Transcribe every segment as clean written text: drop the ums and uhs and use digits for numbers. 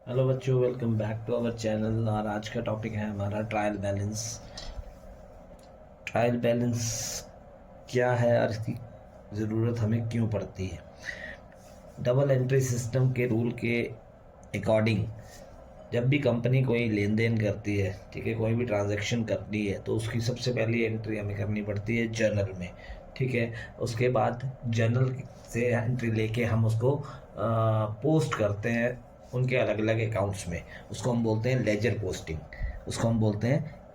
Hello बच्चों, welcome back to our channel. और आज का टॉपिक है हमारा ट्रायल बैलेंस। ट्रायल बैलेंस क्या है और इसकी ज़रूरत हमें क्यों पड़ती है। डबल एंट्री सिस्टम के रूल के अकॉर्डिंग जब भी कंपनी कोई लेन देन करती है, ठीक है, कोई भी ट्रांजैक्शन करती है, तो उसकी सबसे पहली एंट्री हमें करनी पड़ती है जर्नल में। ठीक है, उसके बाद जर्नल से एंट्री लेके हम उसको पोस्ट करते हैं उनके अलग अलग अकाउंट्स में। उसको हम बोलते हैं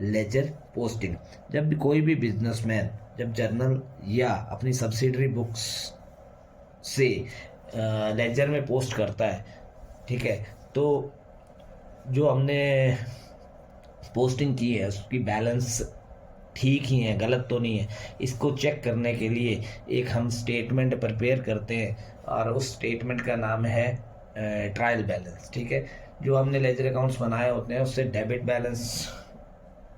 लेजर पोस्टिंग। जब भी कोई भी बिजनेसमैन जब जर्नल या अपनी सब्सिडरी बुक्स से लेजर में पोस्ट करता है, ठीक है, तो जो हमने पोस्टिंग की है उसकी बैलेंस ठीक ही है, गलत तो नहीं है, इसको चेक करने के लिए एक हम स्टेटमेंट प्रिपेयर करते हैं और उस स्टेटमेंट का नाम है ट्रायल बैलेंस। ठीक है, जो हमने लेजर अकाउंट्स बनाए होते हैं उससे डेबिट बैलेंस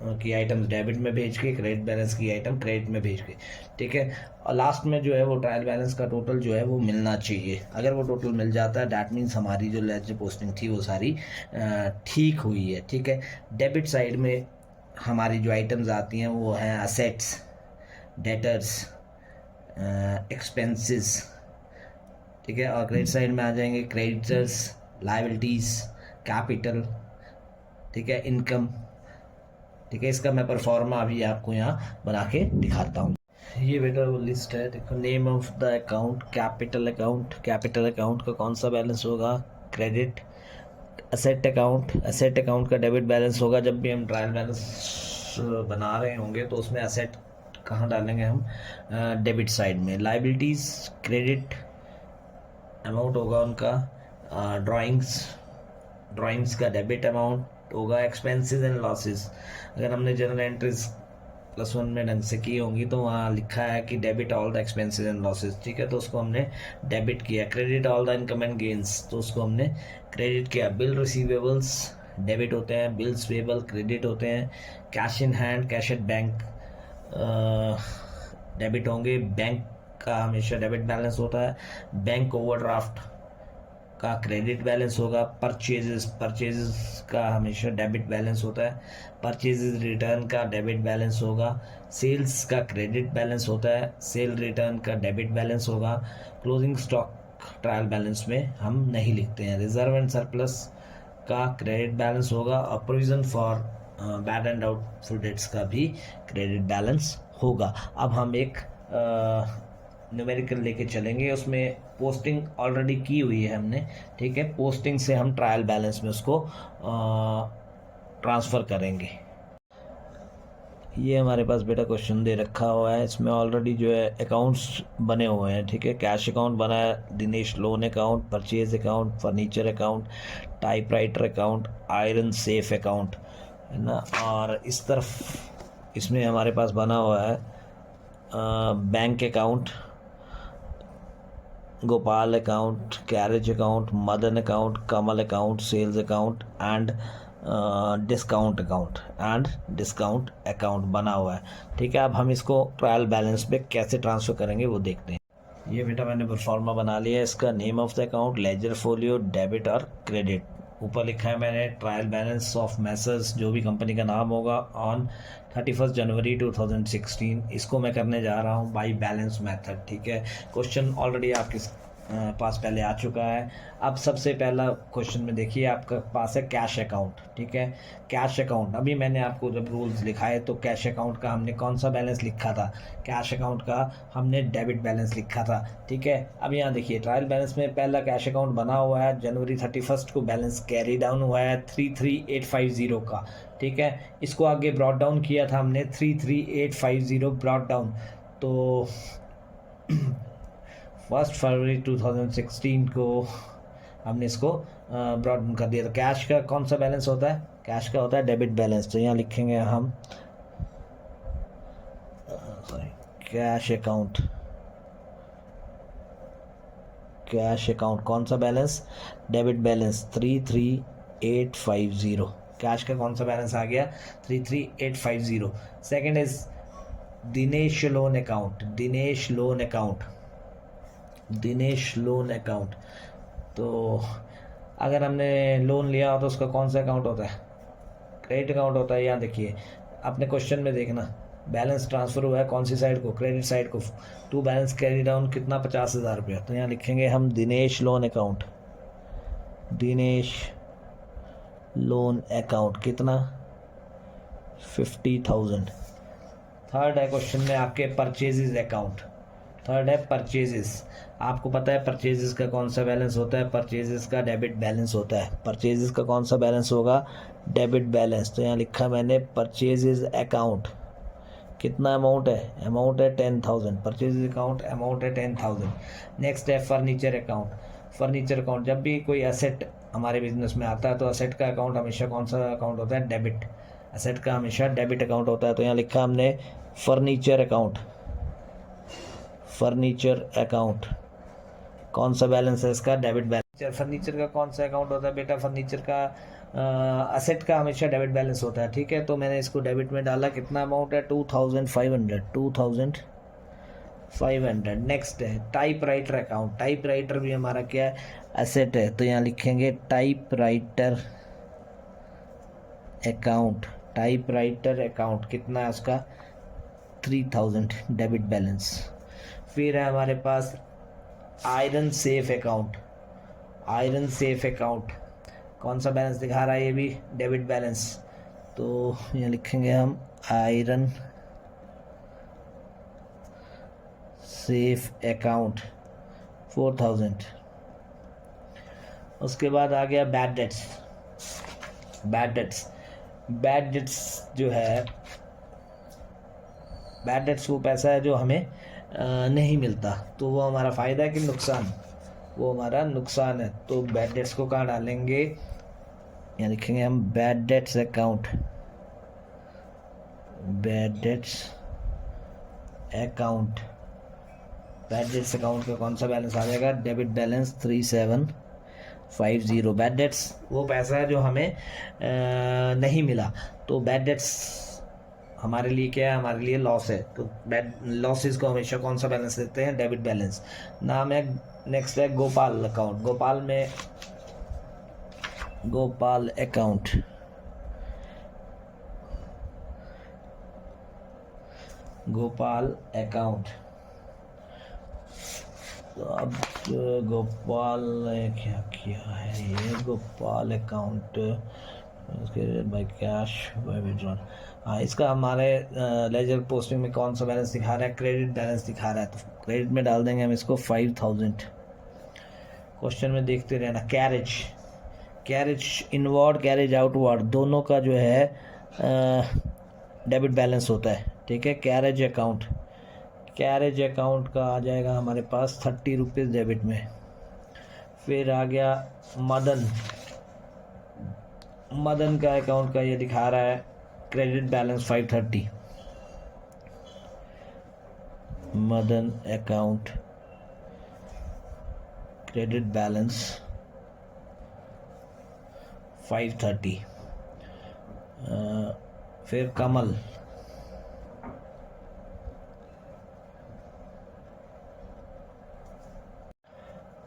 की आइटम्स डेबिट में भेज के, क्रेडिट बैलेंस की आइटम क्रेडिट में भेज के, ठीक है, और लास्ट में जो है वो ट्रायल बैलेंस का टोटल जो है वो मिलना चाहिए। अगर वो टोटल मिल जाता है दैट मीन्स हमारी जो लेजर पोस्टिंग थी वो सारी ठीक हुई है। ठीक है, डेबिट साइड में हमारी जो आइटम्स आती हैं वो हैं असेट्स, डेटर्स, एक्सपेंसेस। ठीक है, और क्रेडिट साइड में आ जाएंगे क्रेडिटर्स, लायबिलिटीज़, कैपिटल, ठीक है, इनकम। ठीक है, इसका मैं परफॉर्मा अभी आपको यहाँ बना के दिखाता हूँ। ये बेटा वो लिस्ट है, देखो, name of the account capital account का कौन सा बैलेंस होगा, क्रेडिट। असेट अकाउंट का डेबिट बैलेंस होगा। जब भी हम ट्रायल बैलेंस बना रहे होंगे तो उसमें असेट कहाँ डालेंगे हम, डेबिट साइड में। लाइबिलिटीज़ क्रेडिट अमाउंट होगा उनका। ड्राइंग्स का डेबिट अमाउंट होगा। एक्सपेंसेस एंड लॉसेस, अगर हमने जनरल एंट्रीज +1 में ढंग से की होंगी तो वहाँ लिखा है कि debit all the expenses and losses, ठीक है, तो उसको हमने डेबिट किया। Credit all the income and gains, तो उसको हमने क्रेडिट किया। बिल रिसीवेबल्स डेबिट होते हैं, बिल्स पेबल क्रेडिट होते हैं। Cash in hand, cash at bank debit होंगे। बैंक का हमेशा डेबिट बैलेंस होता है। बैंक ओवरड्राफ्ट का क्रेडिट बैलेंस होगा। परचेजेस का हमेशा डेबिट बैलेंस होता है। परचेजेस रिटर्न का डेबिट बैलेंस होगा। सेल्स का क्रेडिट बैलेंस होता है, सेल रिटर्न का डेबिट बैलेंस होगा। क्लोजिंग स्टॉक ट्रायल बैलेंस में हम नहीं लिखते हैं। रिजर्व एंड सरप्लस का क्रेडिट बैलेंस होगा और provision for bad and doubtful debts का भी क्रेडिट बैलेंस होगा। अब हम एक न्यूमेरिकल लेके चलेंगे, उसमें पोस्टिंग ऑलरेडी की हुई है हमने। ठीक है, पोस्टिंग से हम ट्रायल बैलेंस में उसको ट्रांसफ़र करेंगे। ये हमारे पास बेटा क्वेश्चन दे रखा हुआ है, इसमें ऑलरेडी जो है अकाउंट्स बने हुए हैं। ठीक है, कैश अकाउंट बना है, Dinesh loan account, purchase account, furniture account, typewriter account, iron safe account, है ना। और इस तरफ इसमें हमारे पास बना हुआ है bank account, Gopal account, carriage account, Madan account, Kamal account, sales account and discount account बना हुआ है। ठीक है, अब हम इसको ट्रायल बैलेंस में कैसे ट्रांसफ़र करेंगे वो देखते हैं। ये बेटा मैंने परफॉर्मा बना लिया है। इसका name of the account laser folio debit और क्रेडिट। ऊपर लिखा है मैंने ट्रायल बैलेंस ऑफ मैसर्स, जो भी कंपनी का नाम होगा, ऑन 31 जनवरी 2016। इसको मैं करने जा रहा हूँ बाई बैलेंस मेथड। ठीक है, क्वेश्चन ऑलरेडी आपके पास पहले आ चुका है। अब सबसे पहला क्वेश्चन में देखिए आपका पास है कैश अकाउंट। ठीक है, कैश अकाउंट, अभी मैंने आपको जब रूल्स लिखाए तो कैश अकाउंट का हमने कौन सा बैलेंस लिखा था, कैश अकाउंट का हमने डेबिट बैलेंस लिखा था। ठीक है, अब यहाँ देखिए ट्रायल बैलेंस में पहला कैश अकाउंट बना हुआ है, जनवरी 31 को बैलेंस कैरी डाउन हुआ है 33850 का। ठीक है, इसको आगे ब्रॉड डाउन किया था हमने 33850 ब्रॉड डाउन, तो 1 फरवरी 2016 को हमने इसको ब्रॉड डाउन कर दिया। तो कैश का कौन सा बैलेंस होता है, कैश का होता है डेबिट बैलेंस। तो यहाँ लिखेंगे हम कैश अकाउंट कौन सा बैलेंस, डेबिट बैलेंस 33850। कैश का कौन सा बैलेंस आ गया, 33850। Second is Dinesh loan account. तो अगर हमने लोन लिया हो तो उसका कौन सा अकाउंट होता है? क्रेडिट अकाउंट होता है। यहाँ देखिए अपने क्वेश्चन में देखना, बैलेंस ट्रांसफ़र हुआ है कौन सी साइड को? क्रेडिट साइड को। टू बैलेंस कैरी डाउन कितना? 50,000 रुपया। तो यहाँ लिखेंगे हम Dinesh loan account, Dinesh loan account कितना? 50,000। थर्ड है क्वेश्चन में आपके परचेजेज अकाउंट। थर्ड है परचेजेस। आपको पता है परचेजेस का कौन सा बैलेंस होता है? परचेजेस का डेबिट बैलेंस होता है। परचेजेस का कौन सा बैलेंस होगा? Debit balance. तो यहाँ लिखा मैंने परचेजेस अकाउंट, कितना अमाउंट है? अमाउंट है 10,000। परचेजेस अकाउंट अमाउंट है 10,000। नेक्स्ट है फर्नीचर अकाउंट। फर्नीचर अकाउंट, जब भी कोई एसेट हमारे बिजनेस में आता है तो एसेट का अकाउंट हमेशा कौन सा अकाउंट होता है? डेबिट। एसेट का हमेशा डेबिट अकाउंट होता है। तो यहाँ लिखा हमने फर्नीचर अकाउंट, फर्नीचर अकाउंट कौन सा बैलेंस है इसका? Debit balance. फर्नीचर का कौन सा अकाउंट होता है बेटा? फर्नीचर का असेट का हमेशा डेबिट बैलेंस होता है। ठीक है, तो मैंने इसको डेबिट में डाला। कितना अमाउंट है? 2,500। 2,500। नेक्स्ट है typewriter account. Typewriter भी हमारा क्या है? असेट है। तो यहाँ लिखेंगे typewriter account. Typewriter account कितना है उसका? 3,000 डेबिट बैलेंस। फिर है हमारे पास iron safe account. Iron safe account कौन सा बैलेंस दिखा रहा है? ये भी डेबिट बैलेंस। तो ये लिखेंगे हम आयरन सेफ अकाउंट 4,000। उसके बाद आ गया bad debts. Bad debts, bad debts जो है, बैड डेट्स वो पैसा है जो हमें नहीं मिलता। तो वो हमारा फ़ायदा है कि नुकसान? वो हमारा नुकसान है। तो बैड डेट्स को कहाँ डालेंगे? यहाँ लिखेंगे हम bad debts account. Bad debts account, bad debts account का कौन सा बैलेंस आ जाएगा? Debit balance 3,750। बैड डेट्स वो पैसा है जो हमें नहीं मिला। तो बैड डेट्स हमारे लिए क्या है? हमारे लिए लॉस है। तो बैड लॉसेस को हमेशा कौन सा बैलेंस देते हैं? Debit balance. नाम है। नेक्स्ट है गोपाल अकाउंट। गोपाल में गोपाल अकाउंट, गोपाल अकाउंट। तो अब गोपाल ने क्या किया है? ये Gopal account by cash by withdrawal. हाँ, इसका हमारे लेजर पोस्टिंग में कौन सा बैलेंस दिखा रहा है? क्रेडिट बैलेंस दिखा रहा है। तो क्रेडिट में डाल देंगे हम इसको 5,000। क्वेश्चन में देखते रहना। Carriage, carriage inward carriage outward दोनों का जो है डेबिट बैलेंस होता है। ठीक है, कैरेज अकाउंट, कैरेज अकाउंट का आ जाएगा हमारे पास 30 रुपीज़ डेबिट में। फिर आ गया मदन। मदन का अकाउंट का ये दिखा रहा है credit balance 530। Madan account credit balance 530। फिर कमल,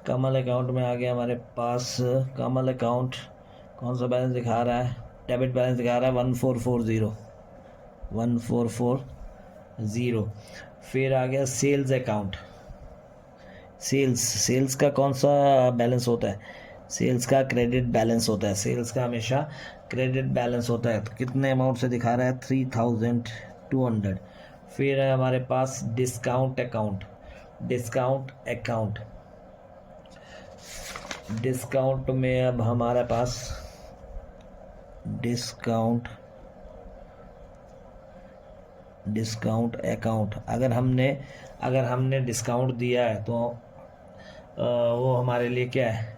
कमल अकाउंट में आ गया हमारे पास। कमल अकाउंट कौन सा बैलेंस दिखा रहा है? डेबिट बैलेंस दिखा रहा है 1440। 1440। फिर आ गया सेल्स अकाउंट। सेल्स, सेल्स का कौन सा बैलेंस होता है? सेल्स का क्रेडिट बैलेंस होता है। सेल्स का हमेशा क्रेडिट बैलेंस होता है। तो कितने अमाउंट से दिखा रहा है? 3,200। फिर है हमारे पास discount account. Discount account, discount में अब हमारे पास डिस्काउंट अकाउंट, अगर हमने डिस्काउंट दिया है तो वो हमारे लिए क्या है?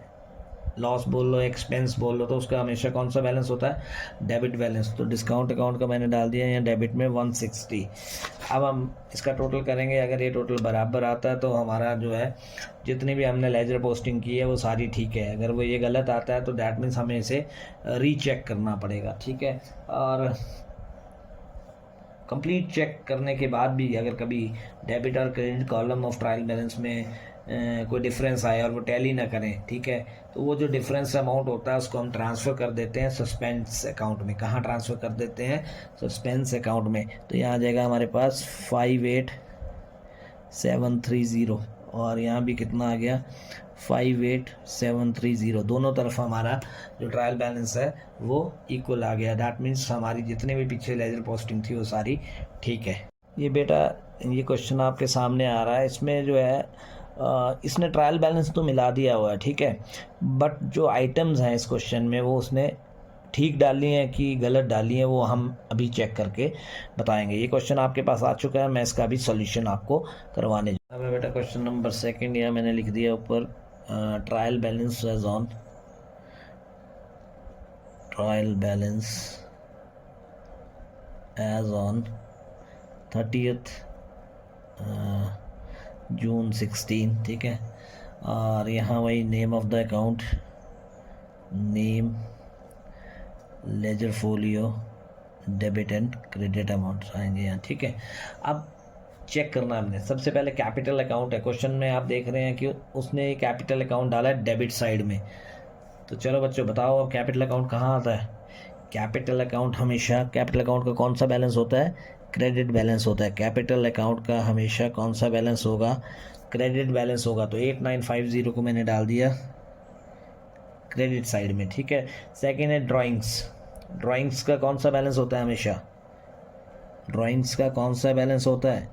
लॉस बोल लो, एक्सपेंस बोल लो, तो उसका हमेशा कौन सा बैलेंस होता है? Debit balance. तो डिस्काउंट अकाउंट का मैंने डाल दिया यहाँ डेबिट में 160। अब हम इसका टोटल करेंगे। अगर ये टोटल बराबर आता है तो हमारा जो है जितनी भी हमने लेजर पोस्टिंग की है वो सारी ठीक है। अगर वो ये गलत आता है तो डैट मीन्स हमें इसे रीचेक करना पड़ेगा। ठीक है, और कंप्लीट चेक करने के बाद भी अगर कभी डेबिट और credit column of trial balance में कोई डिफरेंस आए और वो टैली ना करें, ठीक है, तो वो जो डिफरेंस अमाउंट होता है उसको हम ट्रांसफ़र कर देते हैं सस्पेंस अकाउंट में। कहाँ ट्रांसफ़र कर देते हैं? सस्पेंस अकाउंट में। तो यहाँ आ जाएगा हमारे पास 58730 और यहाँ भी कितना आ गया 58730। दोनों तरफ हमारा जो ट्रायल बैलेंस है वो इक्वल आ गया। दैट मीन्स हमारी जितने भी पीछे लेजर पोस्टिंग थी वो सारी ठीक है। ये बेटा ये क्वेश्चन आपके सामने आ रहा है, इसमें जो है इसने ट्रायल बैलेंस तो मिला दिया हुआ है, ठीक है, बट जो आइटम्स हैं इस क्वेश्चन में वो उसने ठीक डाली हैं कि गलत डाली हैं वो हम अभी चेक करके बताएंगे। ये क्वेश्चन आपके पास आ चुका है, मैं इसका भी सॉल्यूशन आपको करवाने जा रहा हूं। बेटा क्वेश्चन नंबर 2 यहाँ मैंने लिख दिया ऊपर, trial balance as on, trial balance as on 30th June 16, ठीक है। और यहाँ वही name of the account, name, ledger folio, debit and credit amount आएंगे यहाँ, ठीक है। अब चेक करना हमने सबसे पहले कैपिटल अकाउंट है। क्वेश्चन में आप देख रहे हैं कि उसने कैपिटल अकाउंट डाला है डेबिट साइड में। तो चलो बच्चों बताओ अब कैपिटल अकाउंट कहाँ आता है? कैपिटल अकाउंट हमेशा, कैपिटल अकाउंट का कौन सा बैलेंस होता है? क्रेडिट बैलेंस होता है। कैपिटल अकाउंट का हमेशा कौन सा बैलेंस होगा? क्रेडिट बैलेंस होगा। तो 8950 को मैंने डाल दिया क्रेडिट साइड में, ठीक है। सेकेंड है ड्राइंग्स। ड्राइंग्स का कौन सा बैलेंस होता है हमेशा? ड्राइंग्स का कौन सा बैलेंस होता है?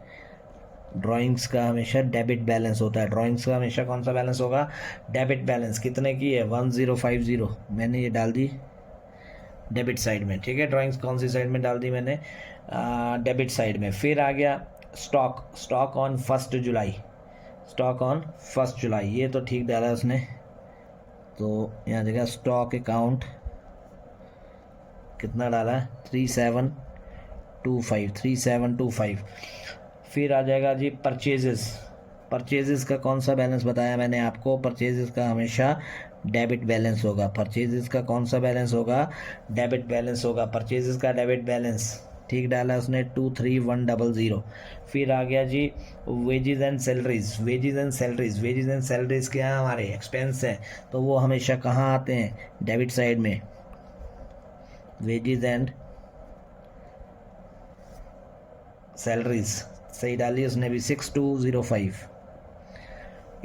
ड्राइंग्स का हमेशा डेबिट बैलेंस होता है। ड्राइंग्स का हमेशा कौन सा बैलेंस होगा? Debit balance. कितने की है? 1050, मैंने ये डाल दी डेबिट साइड में, ठीक है। ड्राइंग्स कौन सी साइड में डाल दी मैंने? डेबिट साइड में। फिर आ गया stock, stock on 1 July, stock on 1 जुलाई, ये तो ठीक डाला उसने। तो यहाँ देखा स्टॉक अकाउंट कितना डाला है? 3725। फिर आ जाएगा जी परचेजेस। परचेजेस का कौन सा बैलेंस बताया मैंने आपको? परचेजेस का हमेशा डेबिट बैलेंस होगा। परचेजेस का कौन सा बैलेंस होगा? डेबिट बैलेंस होगा। परचेजेस का डेबिट बैलेंस ठीक डाला उसने 23100। फिर आ गया जी wages and salaries. Wages and salaries, wages and salaries क्या है? हमारे एक्सपेंस हैं, तो वो हमेशा कहाँ आते हैं? डेबिट साइड में। वेजेस एंड सैलरीज सही डाली उसने भी 6205।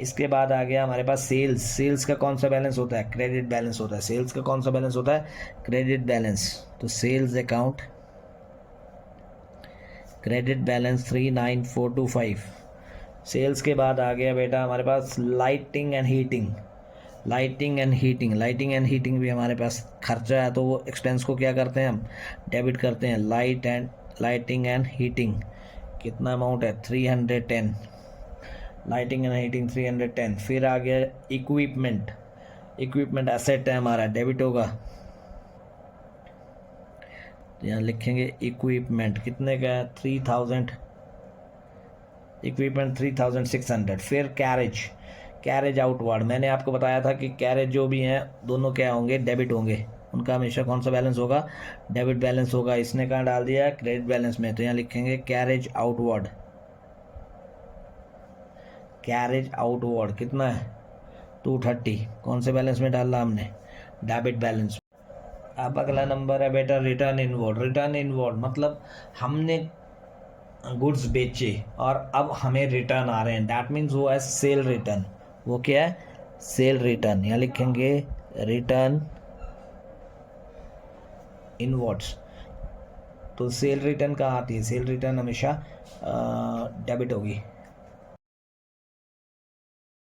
इसके बाद आ गया हमारे पास सेल्स। सेल्स का कौन सा बैलेंस होता है? क्रेडिट बैलेंस होता है। सेल्स का कौन सा बैलेंस होता है? Credit balance. तो sales account credit balance 39425। Sales के बाद आ गया बेटा हमारे पास lighting and heating. Lighting and heating, lighting and heating भी हमारे पास खर्चा है, तो वो एक्सपेंस को क्या करते हैं हम? डेबिट करते हैं। लाइटिंग एंड हीटिंग कितना अमाउंट है? 310। Lighting and heating 310। फिर आ गया इक्विपमेंट। इक्विपमेंट एसेट है हमारा, डेबिट होगा। तो यहाँ लिखेंगे इक्विपमेंट कितने का है? 3000। इक्विपमेंट 3600। फिर कैरेज, कैरेज आउटवर्ड, मैंने आपको बताया था कि कैरेज जो भी हैं दोनों क्या होंगे? डेबिट होंगे। उनका हमेशा कौन सा बैलेंस होगा? डेबिट बैलेंस होगा। इसने कहाँ डाल दिया? क्रेडिट बैलेंस में। तो यहाँ लिखेंगे कैरेज आउटवर्ड। कैरेज आउटवर्ड कितना है? 230। कौन से बैलेंस में डाला हमने? Debit balance. अब अगला नंबर है बेटा रिटर्न इनवर्ड। रिटर्न इनवर्ड मतलब हमने गुड्स बेचे और अब हमें रिटर्न आ रहे हैं, दैट मीन्स वो है सेल रिटर्न। वो क्या है? Cell return. यहाँ लिखेंगे रिटर्न इनवर्ड्स। तो सेल रिटर्न कहाँ आती है? सेल रिटर्न हमेशा डेबिट होगी।